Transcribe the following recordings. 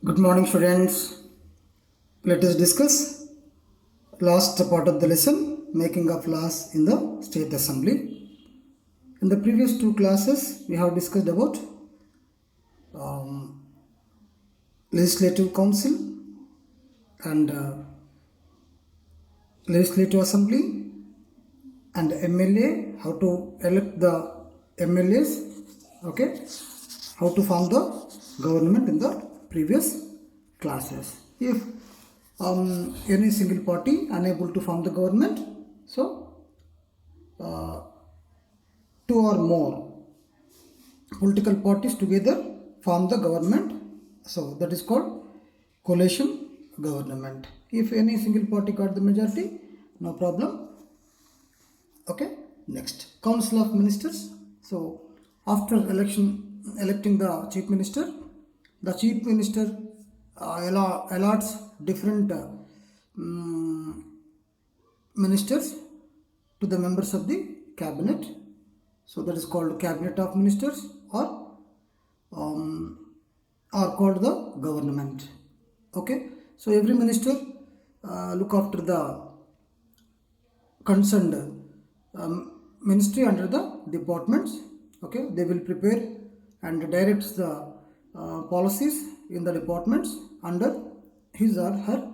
Good morning, students. Let us discuss last part of the lesson, making of laws in the State Assembly. In the previous two classes, we have discussed about Legislative Council and Legislative Assembly and MLA, how to elect the MLAs, okay, how to form the government in the previous classes. If any single party unable to form the government, so two or more political parties together form the government, so that is called coalition government. If any single party got the majority, no problem. Okay, next, council of ministers. So after electing the chief minister, the chief minister allots different ministers to the members of the cabinet. So that is called cabinet of ministers, or called the government. Okay, so every minister look after the concerned ministry under the departments. Okay, they will prepare and direct the policies in the departments under his or her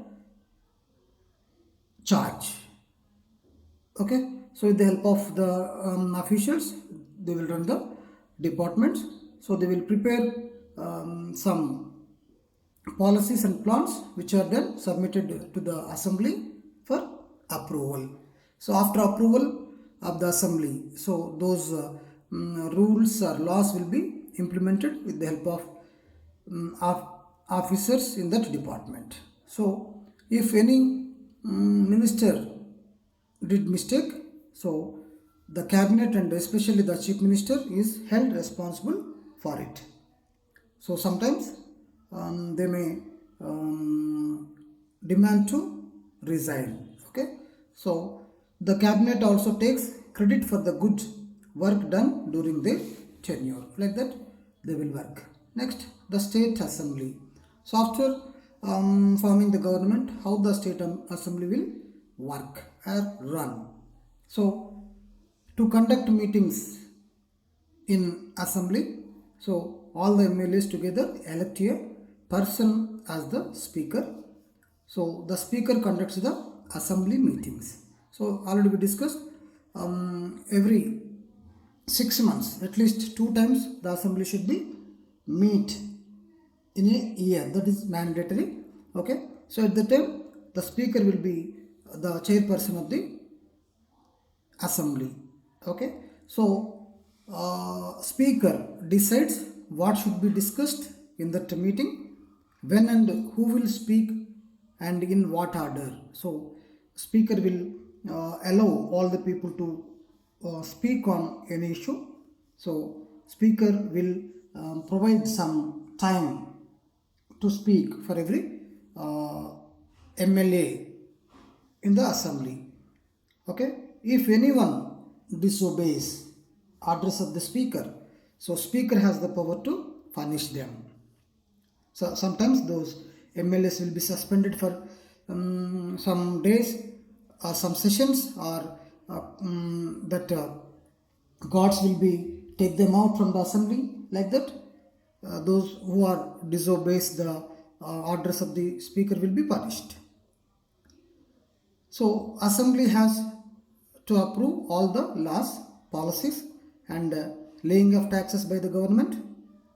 charge. Okay, so with the help of the officials, they will run the departments. So they will prepare some policies and plans which are then submitted to the assembly for approval. So after approval of the assembly, so those rules or laws will be implemented with the help of officers in that department. So if any minister did mistake, so the cabinet and especially the chief minister is held responsible for it. So sometimes they may demand to resign. Okay, so the cabinet also takes credit for the good work done during their tenure. Like that, they will work. Next, the state assembly. So after forming the government, how the state assembly will work or run. So to conduct meetings in assembly, so all the MLAs together elect a person as the speaker. So the speaker conducts the assembly meetings. So already we discussed every 6 months, at least 2 times, the assembly should be meet in a year. That is mandatory. Okay. So at the time, the speaker will be the chairperson of the assembly. Okay, so speaker decides what should be discussed in that meeting, when and who will speak, and in what order. So speaker will allow all the people to speak on any issue. So speaker will provide some time to speak for every MLA in the assembly. Okay, if anyone disobeys orders of the speaker, so speaker has the power to punish them. So sometimes those MLAs will be suspended for some days or some sessions, or that gods will be take them out from the assembly. Like that, those who are disobeys the orders of the speaker will be punished. So assembly has to approve all the laws, policies, and laying of taxes by the government.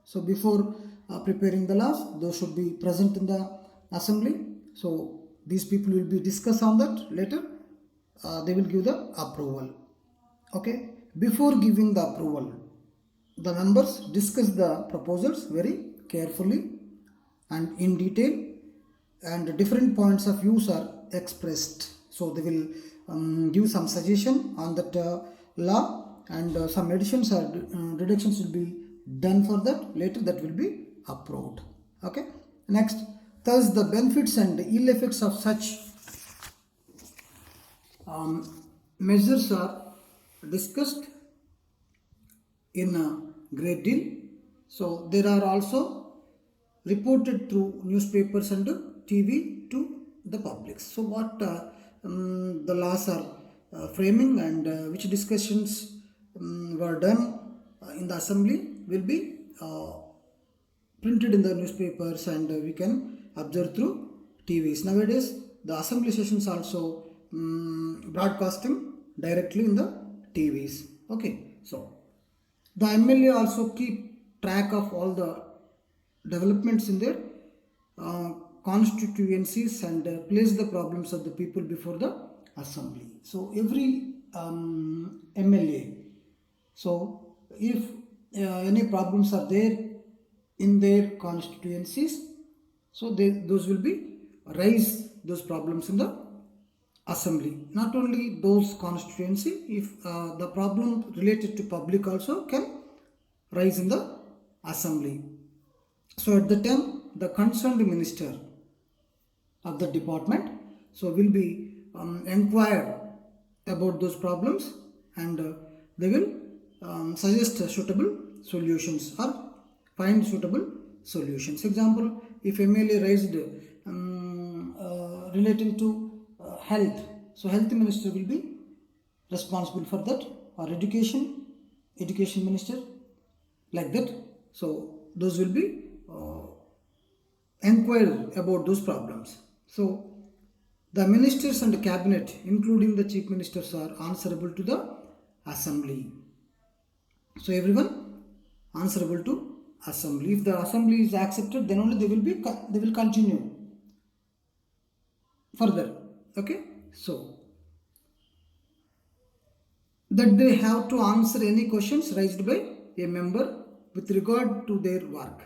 So before preparing the laws, those should be present in the assembly. So these people will be discuss on that later. They will give the approval. Okay. Before giving the approval, the members discuss the proposals very carefully and in detail, and different points of views are expressed. So they will give some suggestion on that law, and some additions or reductions will be done for that. Later that will be approved. Okay. Next, thus the benefits and ill effects of such measures are discussed in a great deal. So there are also reported through newspapers and TV to the public. So what the laws are framing and which discussions were done in the assembly will be printed in the newspapers and we can observe through TVs. Nowadays, the assembly sessions also broadcasting directly in the TVs. Okay, so the MLA also keep track of all the developments in their uh, constituencies and place the problems of the people before the assembly. So every MLA, so if any problems are there in their constituencies, so those will be raise those problems in the assembly. Not only those constituency, if the problem related to public also can rise in the assembly. So at the time, the concerned minister of the department so will be inquired about those problems and they will suggest suitable solutions or find suitable solutions. Example, if MLA raised relating to health, so health minister will be responsible for that, or education minister, like that. So those will be inquired about those problems. So the ministers and the cabinet, including the chief ministers, are answerable to the assembly. So everyone answerable to assembly. If the assembly is accepted, then only they will continue further. Okay, so that they have to answer any questions raised by a member with regard to their work.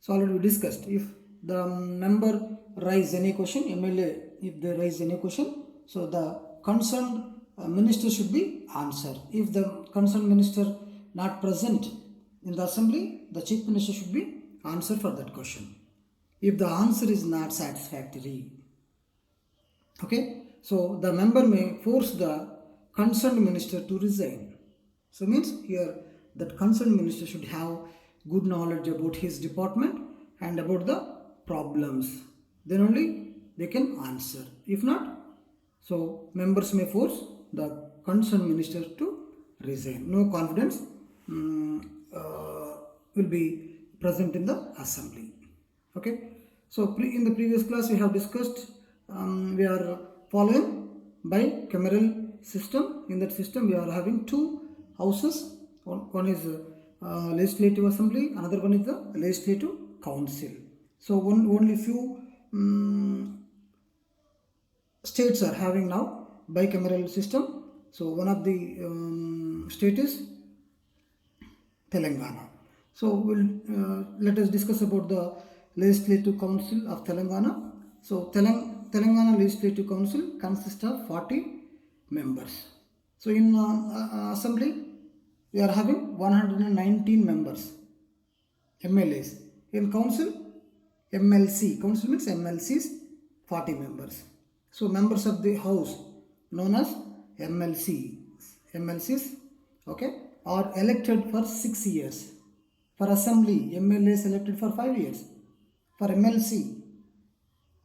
So already we discussed, if the member raise any question, MLA, if they raise any question, so the concerned minister should be answered. If the concerned minister not present in the assembly, the chief minister should be answered for that question. If the answer is not satisfactory, okay, so the member may force the concerned minister to resign. So means here that concerned minister should have good knowledge about his department and about the problems. Then only they can answer. If not, so members may force the concerned minister to resign. No confidence will be present in the assembly. Okay. So in the previous class we have discussed we are following bicameral system. In that system we are having two houses. One is legislative assembly, another one is the legislative council. So only few states are having now bicameral system. So one of the state is Telangana. So let us discuss about the Legislative Council of Telangana. So Telangana Legislative Council consists of 40 members. So in assembly we are having 119 members, MLAs. In council, MLC, council means MLCs, 40 members. So members of the house known as MLCs, okay, are elected for 6 years. For assembly, MLA is elected for 5 years. For MLC,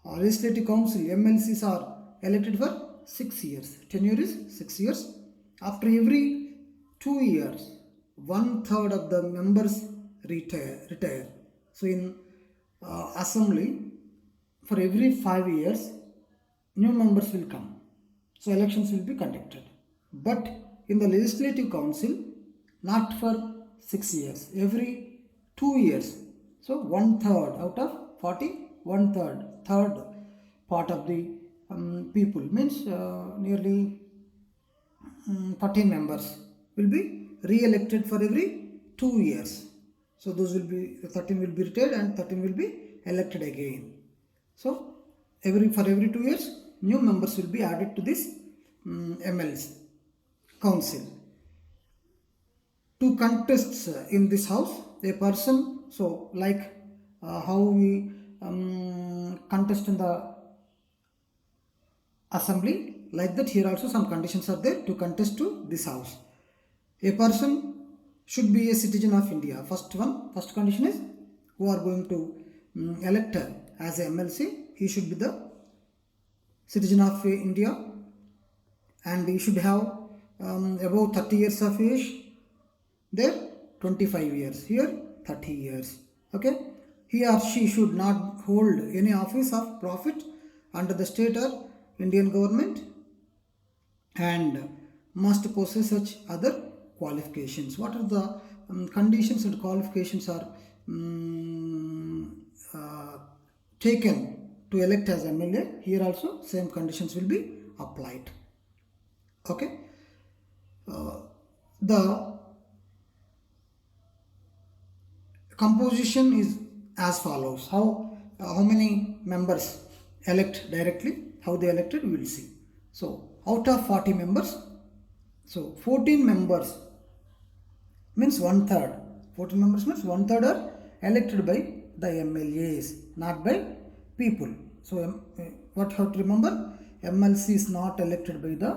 legislative council, MLCs are elected for 6 years. Tenure is 6 years. After every 2 years, 1/3 of the members retire. So in assembly, for every 5 years, new members will come. So elections will be conducted. But in the legislative council, not for 6 years, every 2 years. So 1/3 out of 40, 1/3, third part of the people, means nearly 13 members will be re-elected for every 2 years. So those will be 13 will be retired and 13 will be elected again. So for every 2 years, new members will be added to this MLC council. To contest in this house, a person, so like how we contest in the assembly, like that here also some conditions are there to contest to this house. A person should be a citizen of India. First condition is who are going to elected as a MLC, he should be the citizen of India, and he should have above 30 years of age. There 25 years, here 30 years. Okay, he or she should not hold any office of profit under the state or Indian government, and must possess such other qualifications. What are the conditions and qualifications are taken to elect as MLA? Here also same conditions will be applied. Okay, the composition is as follows. How many members elect directly, how they elected, we will see. So out of 40 members, so 14 members means 1/3. 14 members means 1/3 are elected by the MLAs, not by people. So what you have to remember, MLC is not elected by the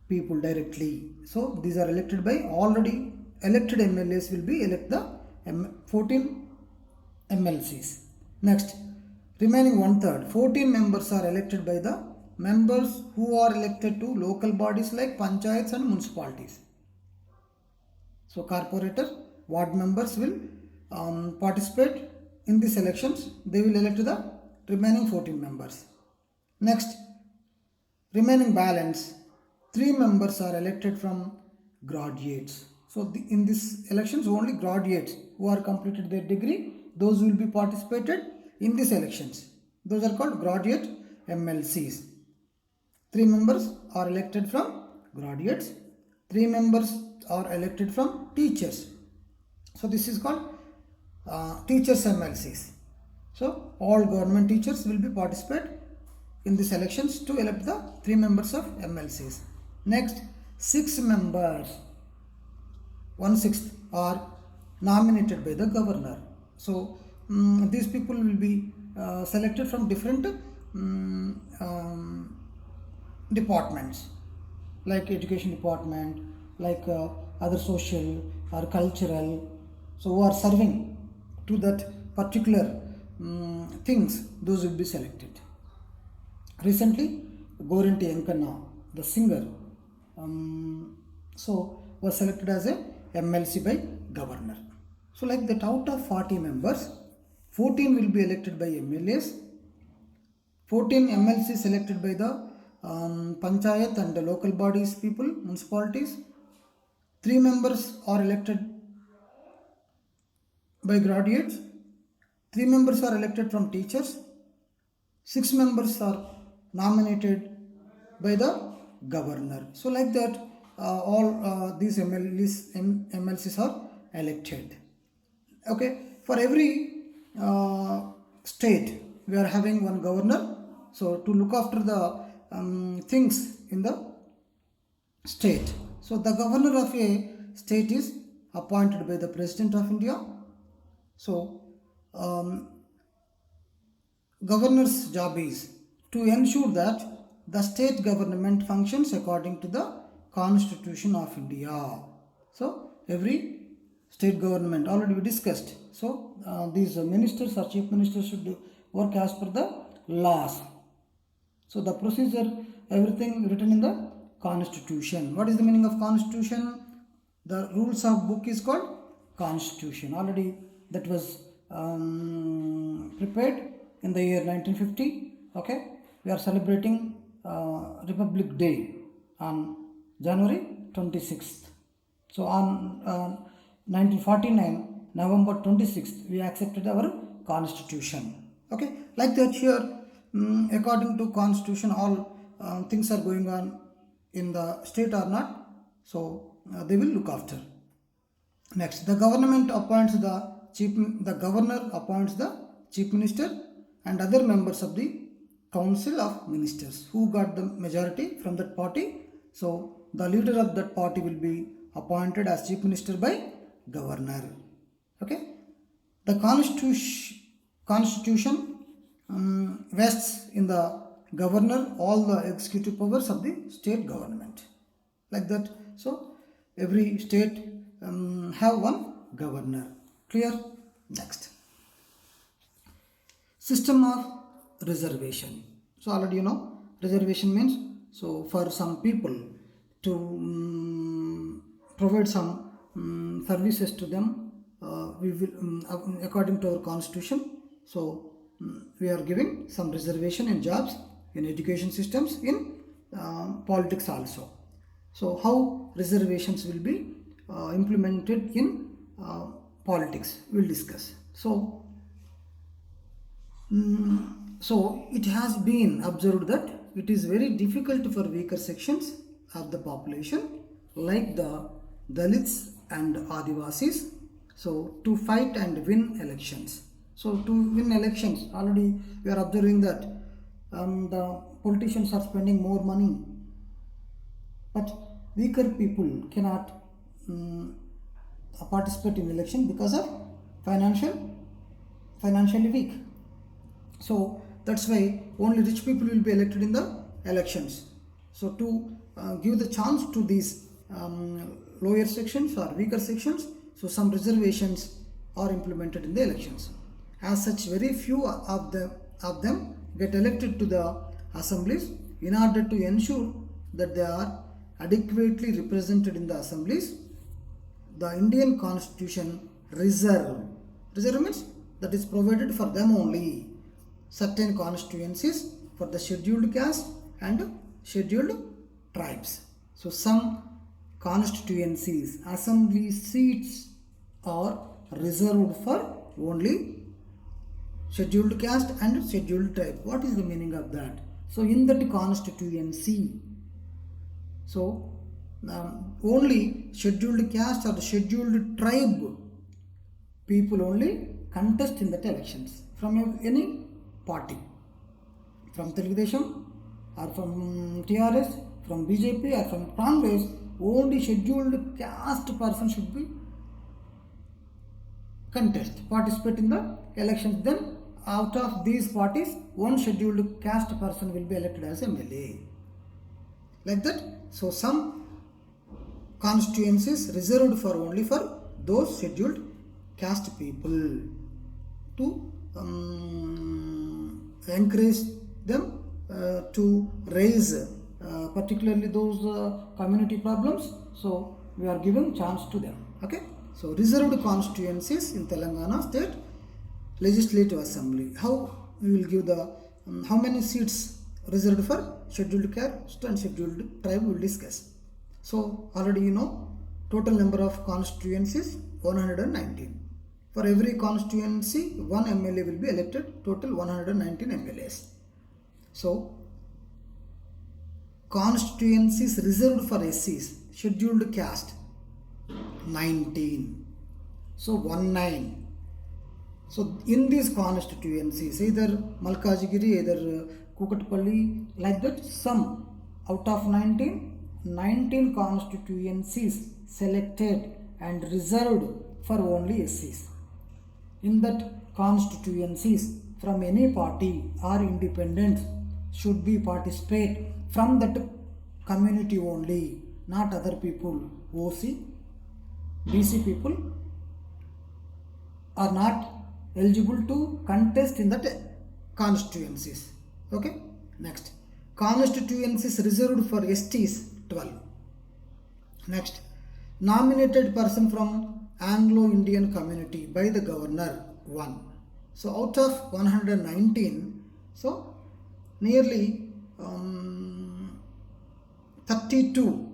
people directly. So these are elected by already elected MLAs will be elect the 14 MLCs. Next, remaining 1/3, 14 members are elected by the members who are elected to local bodies like panchayats and municipalities. So corporator, ward members will participate in these elections. They will elect the remaining 14 members. Next, remaining balance, 3 members are elected from graduates. So in these elections, only graduates who are completed their degree, those will be participated in these elections. Those are called graduate MLCs. 3 members are elected from graduates. 3 members are elected from teachers. So this is called teachers MLCs. So all government teachers will be participate in these elections to elect the 3 members of MLCs. Next, 6 members, 1/6 are nominated by the governor. So these people will be selected from different departments like education department, like other social or cultural, so who are serving to that particular things, those will be selected. Recently Gorinti Enkanna, the singer, was selected as a MLC by governor. So like that, out of 40 members, 14 will be elected by MLAs, 14 MLCs selected by the panchayat and the local bodies people, municipalities. 3 members are elected by graduates. 3 members are elected from teachers. 6 members are nominated by the governor. So like that, all these MLCs are elected. Okay, for every state we are having one governor. So to look after the things in the state. So the governor of a state is appointed by the President of India. So governor's job is to ensure that the state government functions according to the Constitution of India. So every state government, already we discussed. So these ministers or chief ministers should work as per the laws. So the procedure, everything written in the Constitution. What is the meaning of Constitution? The rules of book is called Constitution. Already that was prepared in the year 1950. Okay, we are celebrating Republic Day on January 26th. So on 1949 November 26th we accepted our Constitution. Okay, like that here. According to Constitution, all things are going on in the state or not, so they will look after. Next, the governor appoints the chief minister and other members of the council of ministers who got the majority from that party. So the leader of that party will be appointed as chief minister by governor. Okay, the Constitution vests in the governor all the executive powers of the state government, like that. So every state have one governor. Clear? Next, System of reservation. So already you know reservation means, so for some people to provide some services to them, we will according to our constitution. So we are giving some reservation in jobs, in education systems, in politics also. So how reservations will be implemented in politics, we will discuss. So it has been observed that it is very difficult for weaker sections of the population like the Dalits and Adivasis, so to fight and win elections. So to win elections, already we are observing that the politicians are spending more money, but weaker people cannot participate in election because of financially weak. So that's why only rich people will be elected in the elections. So to give the chance to these lower sections or weaker sections, so some reservations are implemented in the elections. As such, very few of them get elected to the assemblies. In order to ensure that they are adequately represented in the assemblies, the Indian Constitution reserve means that is provided for them only certain constituencies for the scheduled caste and scheduled tribes. So some constituencies, assembly seats are reserved for only scheduled caste and scheduled tribe. What is the meaning of that? So in that constituency, so only scheduled caste or scheduled tribe people only contest in that elections from any party, from Telugu Desam or from TRS, from BJP or from Congress. Only scheduled caste person should be participate in the elections. Then out of these parties, one scheduled caste person will be elected as MLA. Like that. So some constituencies reserved for only for those scheduled caste people to encourage them to raise particularly those community problems. So we are giving chance to them. Okay. So reserved constituencies in Telangana State Legislative Assembly. How we will give the how many seats reserved for scheduled caste and scheduled tribe we will discuss. So already you know total number of constituencies 119. For every constituency, one MLA will be elected, total 119 MLAs. So, constituencies reserved for SCs, scheduled caste, 19. So, 19. So, in these constituencies, either Malkajgiri, either Kukatpalli, like that, some out of 19 constituencies selected and reserved for only SCs. In that constituencies, from any party or independent should be participate from that community only, not other people. OC, BC people are not eligible to contest in that constituencies. Okay. Next, constituencies reserved for STs 12. Next, nominated person from Anglo-Indian community by the governor 1. So out of 119, so nearly 32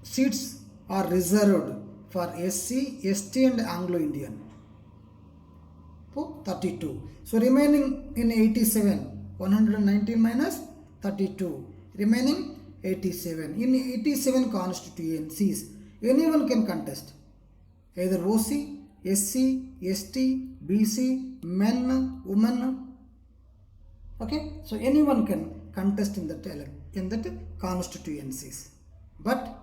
seats are reserved for SC, ST and Anglo-Indian. So 32. So remaining in 87, 119 minus 32, remaining 87. In 87 constituencies, anyone can contest. Either OC, SC, ST, BC, men, women. Okay, so anyone can contest in that constituencies. But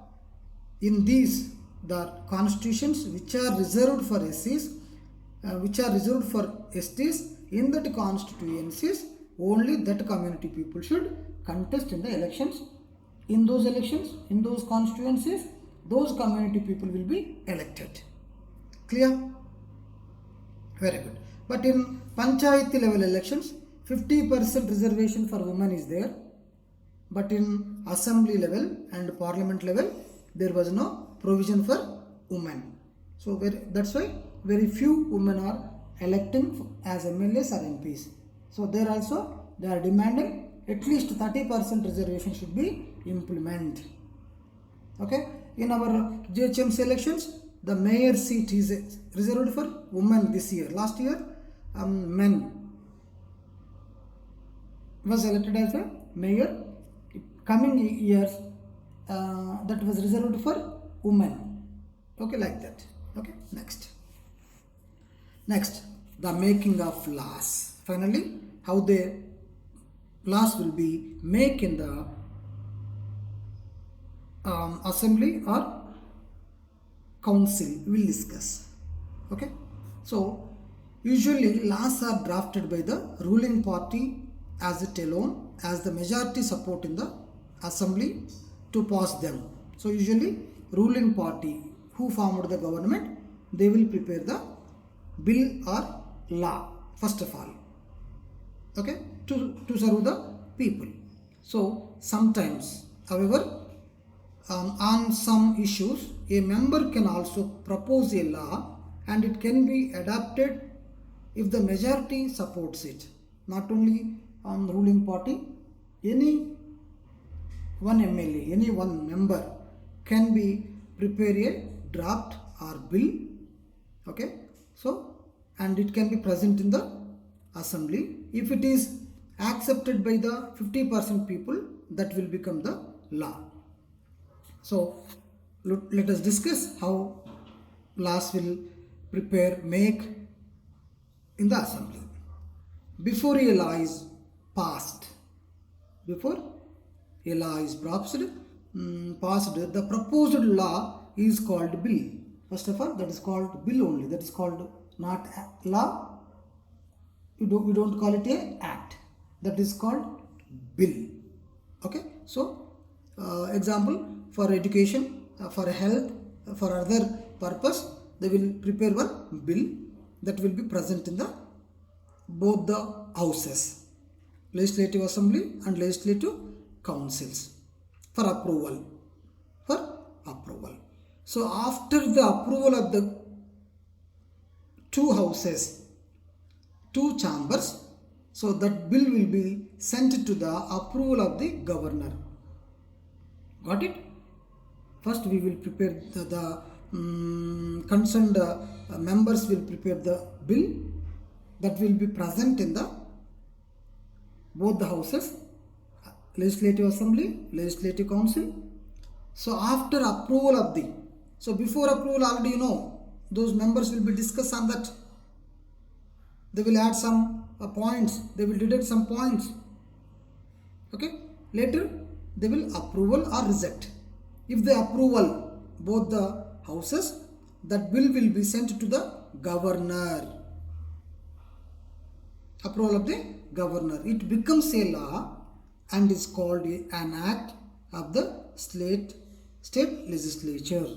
in these, the constitutions which are reserved for SCs, which are reserved for STs, in that constituencies, only that community people should contest in the elections. In those elections, in those constituencies, those community people will be elected. Clear? Very good. But in Panchayati level elections, 50% reservation for women is there, but in assembly level and parliament level, there was no provision for women. So that's why very few women are electing as MLAs or MPs. So there also they are demanding at least 30% reservation should be implemented. Okay, in our GHMC elections, the mayor seat is reserved for women this year. Last year, men was elected as a mayor. Coming years, that was reserved for women. Okay, like that. Okay, next, the making of laws. Finally, how the laws will be made in the assembly or council. We will discuss. Okay, so usually laws are drafted by the ruling party as it alone, as the majority support in the assembly to pass them. So usually ruling party who formed the government, they will prepare the bill or law first of all, okay, to serve the people. So sometimes, however, on some issues, a member can also propose a law and it can be adopted if the majority supports it. Not only on the ruling party, any one MLA, any one member can be prepare a draft or bill. Okay, so and it can be present in the assembly. If it is accepted by the 50% people, that will become the law. So let us discuss how laws will make in the assembly. Before a law is passed, the proposed law is called bill. First of all, that is called bill only. That is called not law. We don't call it a act. That is called bill. Okay. So example, for education, for health, for other purpose, they will prepare one bill that will be present in the both the houses, legislative assembly and legislative councils, for approval. So after the approval of the two houses, two chambers, so that bill will be sent to the approval of the governor. Got it? First we will prepare the concerned members will prepare the bill that will be present in the both the houses, legislative assembly, legislative council. So after approval of the, so before approval already those members will be discussed on that. They will add some points, they will deduct some points. Okay, later they will approval or reject. If they approval both the houses, that bill will be sent to the governor. Approval of the governor. It becomes a law and is called an act of the state legislature.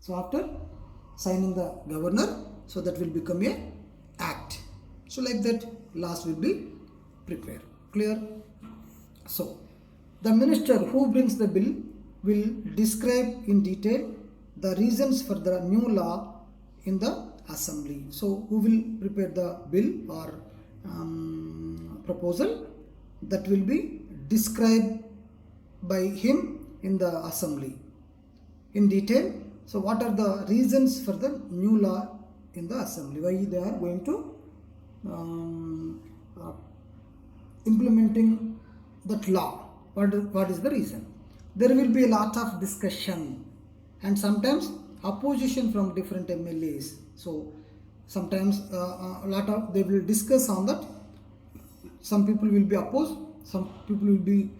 So after signing the governor, so that will become a act. So like that, laws will be prepared. Clear? So the minister who brings the bill will describe in detail the reasons for the new law in the assembly. So who will prepare the bill or proposal, that will be described by him in the assembly in detail. So what are the reasons for the new law in the assembly? Why they are going to implementing that law? What is the reason? There will be a lot of discussion and sometimes opposition from different MLAs. So sometimes they will discuss on that. Some people will be opposed, some people will be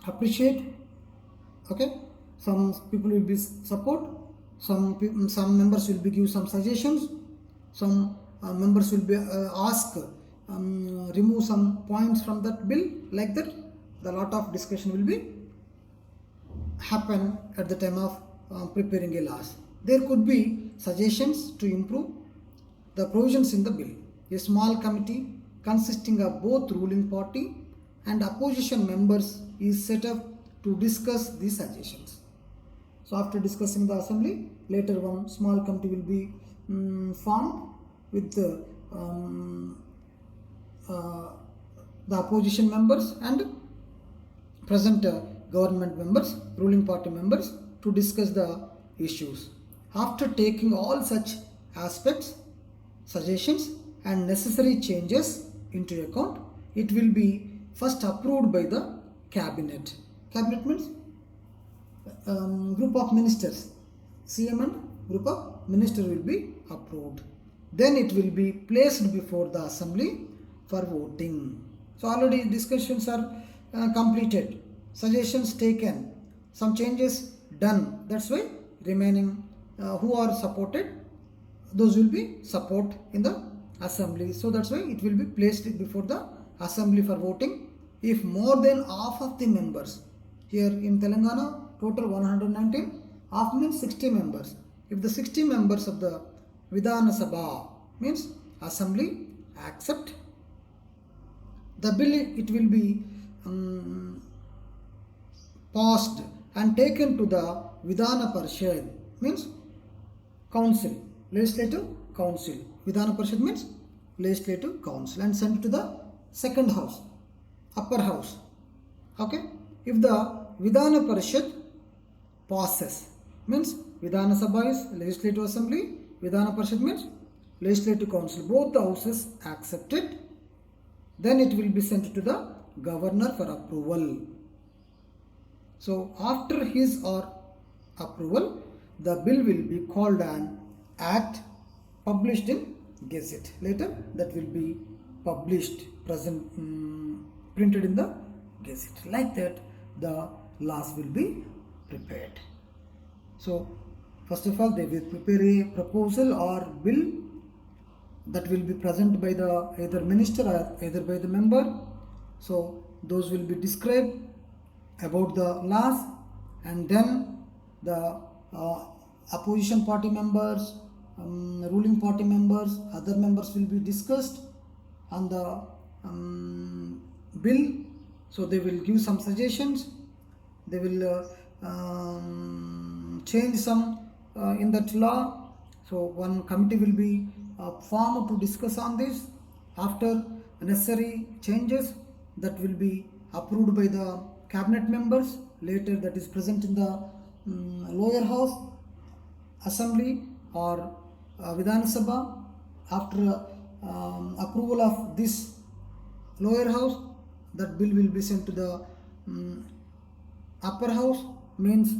appreciate. Okay, some people will be support, some members will be give some suggestions, some members will be ask remove some points from that bill. Like that, the lot of discussion will be happen at the time of preparing a laws. There could be suggestions to improve the provisions in the bill. A small committee consisting of both ruling party and opposition members is set up to discuss the suggestions. So after discussing the assembly, later one small committee will be formed with the opposition members and present government members, ruling party members, to discuss the issues. After taking all such aspects, suggestions and necessary changes into account, it will be first approved by the cabinet. Cabinet means group of ministers. CM and group of ministers will be approved. Then it will be placed before the assembly for voting. So already discussions are completed, suggestions taken, some changes done. That's why remaining who are supported, those will be support in the assembly. So that's why it will be placed before the assembly for voting. If more than half of the members, here in Telangana total 119, half means 60 members. If the 60 members of the Vidhana Sabha means assembly accept the bill, it will be passed and taken to the Vidhana Parishad means council, legislative council. Vidhana Parishad means legislative council, and sent to the second house, upper house. Okay. If the Vidhana Parishad passes, means Vidhana Sabha is legislative assembly, Vidhana Parishad means legislative council, both the houses accepted, then it will be sent to the governor for approval. So after his or approval, the bill will be called an act, published in Gazette. Later that will be published, printed in the Gazette. Like that the laws will be prepared. So first of all, they will prepare a proposal or bill that will be present by the either minister or either by the member. So those will be described about the laws, and then the opposition party members, ruling party members, other members will be discussed on the bill. So they will give some suggestions, they will change some in that law. So one committee will be formed to discuss on this. After necessary changes, that will be approved by the cabinet members. Later that is present in the lower house assembly or Vidhana Sabha. After approval of this lower house, that bill will be sent to the upper house, means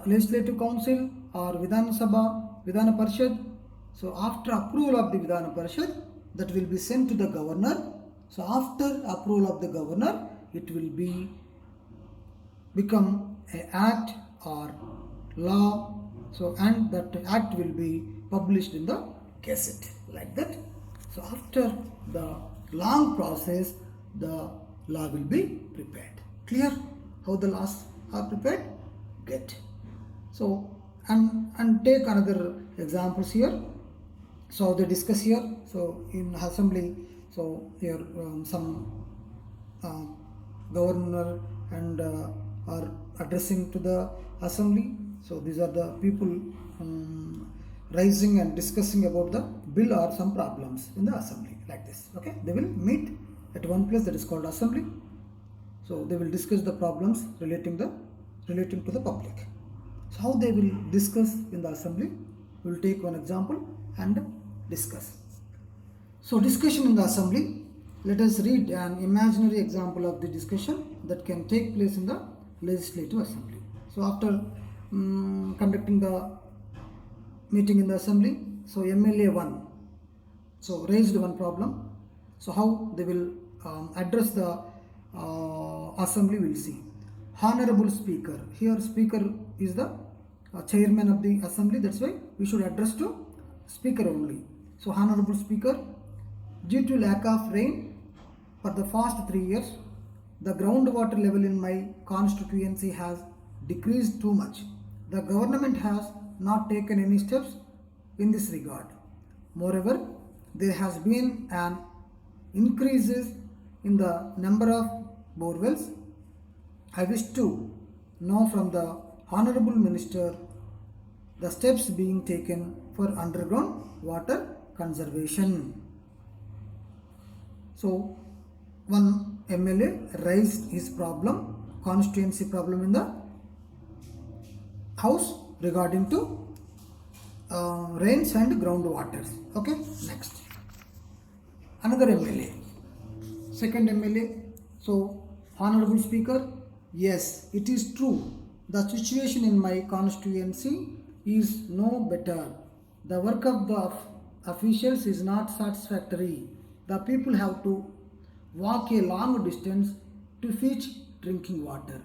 legislative council or Vidhana Sabha, Vidhana Parishad. So after approval of the Vidhana Parishad, that will be sent to the governor. So after approval of the governor, it will be become an act or law. So and that act will be published in the Gazette, like that. So after the long process, the law will be prepared. Clear how the laws are prepared? Get. So and take another examples here. So they discuss here. So in assembly, so here some governor and are addressing to the assembly. So these are the people rising and discussing about the bill or some problems in the assembly, like this. Okay, they will meet at one place that is called assembly. So they will discuss the problems relating to the public. So how they will discuss in the assembly? We will take one example and discuss. So discussion in the assembly. Let us read an imaginary example of the discussion that can take place in the legislative assembly. So after conducting the meeting in the assembly, so MLA 1 so raised one problem. So how they will address the assembly, will see. Honorable Speaker, here Speaker is the chairman of the assembly, that's why we should address to Speaker only. So Honorable Speaker, due to lack of rain for the past 3 years, the groundwater level in my constituency has decreased too much. The government has not taken any steps in this regard. Moreover, there has been an increases in the number of borewells. I wish to know from the Honorable Minister the steps being taken for underground water conservation. So, one MLA raised his problem, constituency problem in the house regarding to rains and groundwaters. Okay, next. Another MLA, second MLA. So, Honorable Speaker, yes, it is true. The situation in my constituency is no better. The work of the officials is not satisfactory. The people have to walk a long distance to fetch drinking water.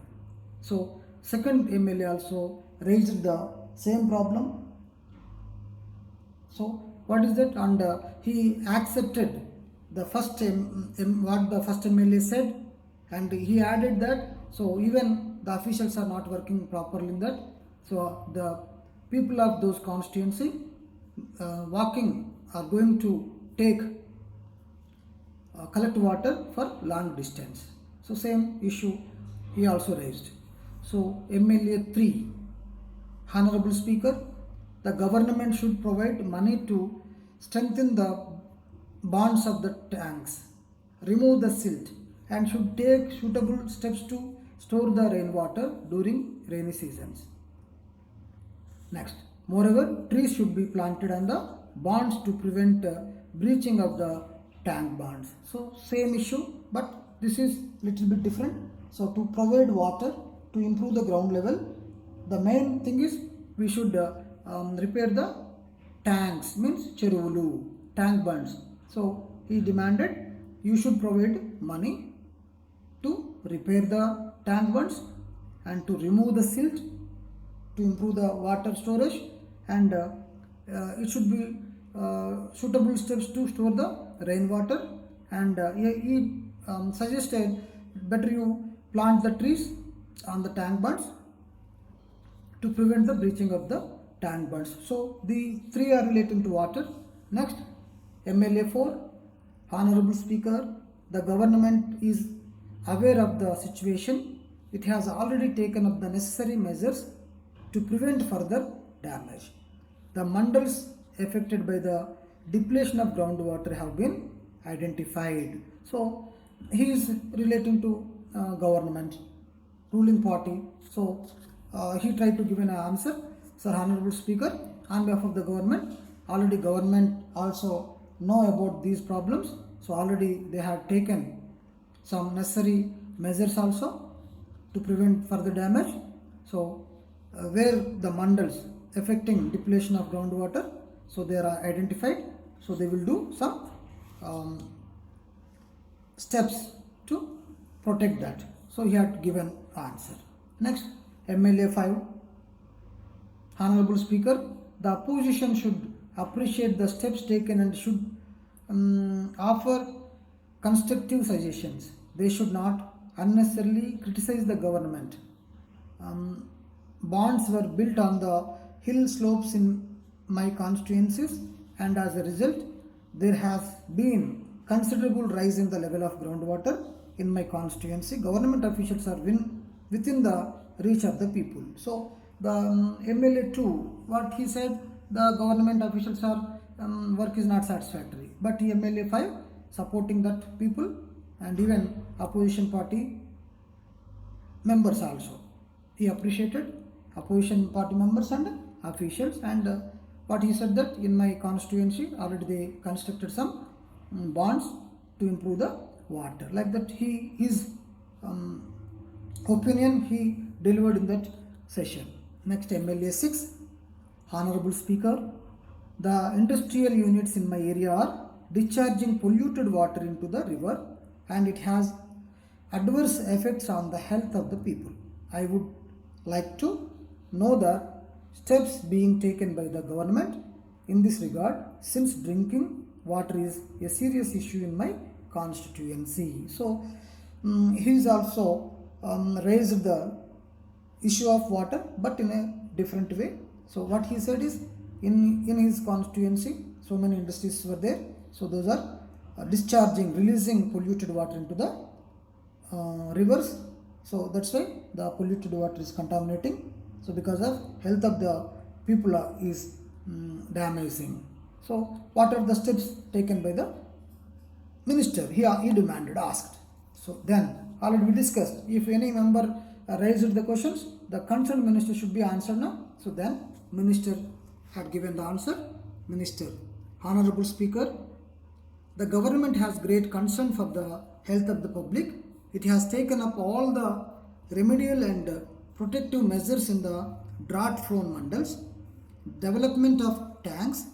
So, second MLA also raised the same problem. So, what is that? And he accepted the first what the first MLA said, and he added that. So, even the officials are not working properly in that. So, the people of those constituency walking are going to take collect water for long distance. So, same issue he also raised. So, MLA 3, Honorable Speaker, the government should provide money to strengthen the bonds of the tanks, remove the silt, and should take suitable steps to store the rainwater during rainy seasons. Next, moreover, trees should be planted on the bonds to prevent breaching of the tank bonds. So, same issue, but this is little bit different. So, to provide water to improve the ground level, the main thing is we should repair the tanks, means cheruvulu, tank bonds. So, he demanded you should provide money to repair the tank bonds and to remove the silt to improve the water storage, and it should be suitable steps to store the rainwater, and he suggested better you plant the trees on the tank bunds to prevent the breaching of the tank bunds. So the three are relating to water. Next, MLA 4, Honorable Speaker, the government is aware of the situation. It has already taken up the necessary measures to prevent further damage. The mandals affected by the depletion of groundwater have been identified. So he is relating to government, ruling party. So he tried to give an answer. Sir, Honorable Speaker, on behalf of the government, already government also know about these problems. So already they have taken some necessary measures also to prevent further damage. So where the mandals affecting depletion of groundwater, so they are identified. So they will do some steps to protect that. So he had given answer. Next, MLA 5, Honorable Speaker, the opposition should appreciate the steps taken and should offer constructive suggestions. They should not unnecessarily criticize the government. Bonds were built on the hill slopes in my constituencies, and as a result, there has been considerable rise in the level of groundwater in my constituency. Government officials are within the reach of the people. So the MLA 2, what he said, the government officials are work is not satisfactory. But MLA 5 supporting that people, and even opposition party members also. He appreciated opposition party members and officials, and what he said that in my constituency already they constructed some bonds to improve the water. Like that, his opinion he delivered in that session. Next, MLA 6, Honorable Speaker, the industrial units in my area are discharging polluted water into the river, and it has adverse effects on the health of the people. I would like to know the steps being taken by the government in this regard, since drinking water is a serious issue in my constituency. So he is also raised the issue of water, but in a different way. So what he said is, in his constituency so many industries were there. So those are discharging, releasing polluted water into the rivers. So that's why the polluted water is contaminating. So because of health of the people is damaging. So what are the steps taken by the minister? He demanded, asked. So then already we discussed, if any member raised the questions, the concerned minister should be answered now. So then minister had given the answer. Minister: Honorable Speaker, the government has great concern for the health of the public. It has taken up all the remedial and protective measures in the drought-prone mandals. Development of tanks,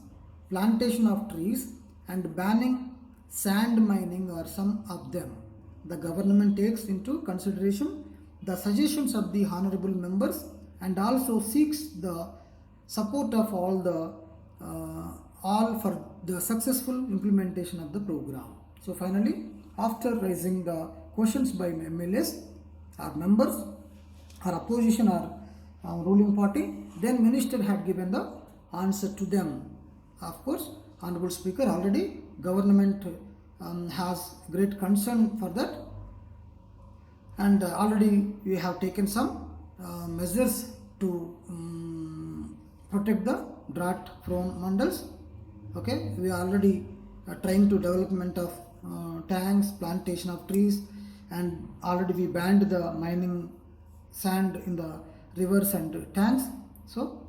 plantation of trees, and banning sand mining are some of them. The government takes into consideration the suggestions of the honorable members and also seeks the support of all for the successful implementation of the program. So finally, after raising the questions by MLAs or members or opposition or ruling party, then minister had given the answer to them. Of course, Honorable Speaker, already government has great concern for that, and already we have taken some measures to protect the drought prone mandals. Okay, we are already trying to development of tanks, plantation of trees, and already we banned the mining sand in the rivers and tanks. So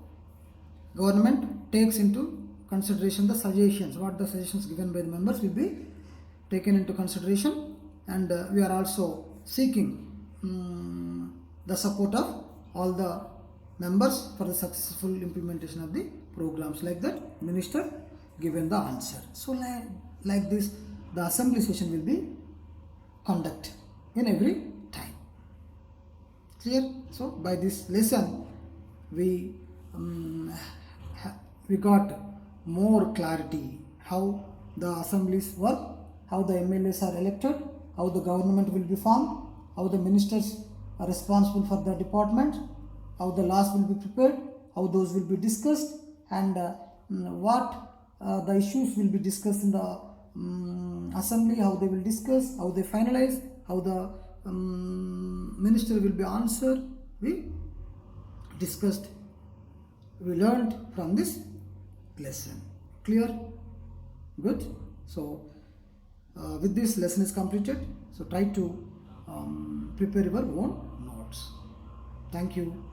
government takes into consideration the suggestions. What the suggestions given by the members will be taken into consideration, and we are also seeking the support of all the members for the successful implementation of the programs. Like that, minister given the answer. So like this, the assembly session will be conduct in every time. Clear? So by this lesson, we got more clarity how the assemblies work, how the MLAs are elected, how the government will be formed, how the ministers are responsible for the department, how the laws will be prepared, how those will be discussed, and what the issues will be discussed in the assembly, how they will discuss, how they finalize, how the minister will be answered. We discussed, we learned from this lesson. Clear? Good. So with this lesson is completed. So try to prepare your own notes. Thank you.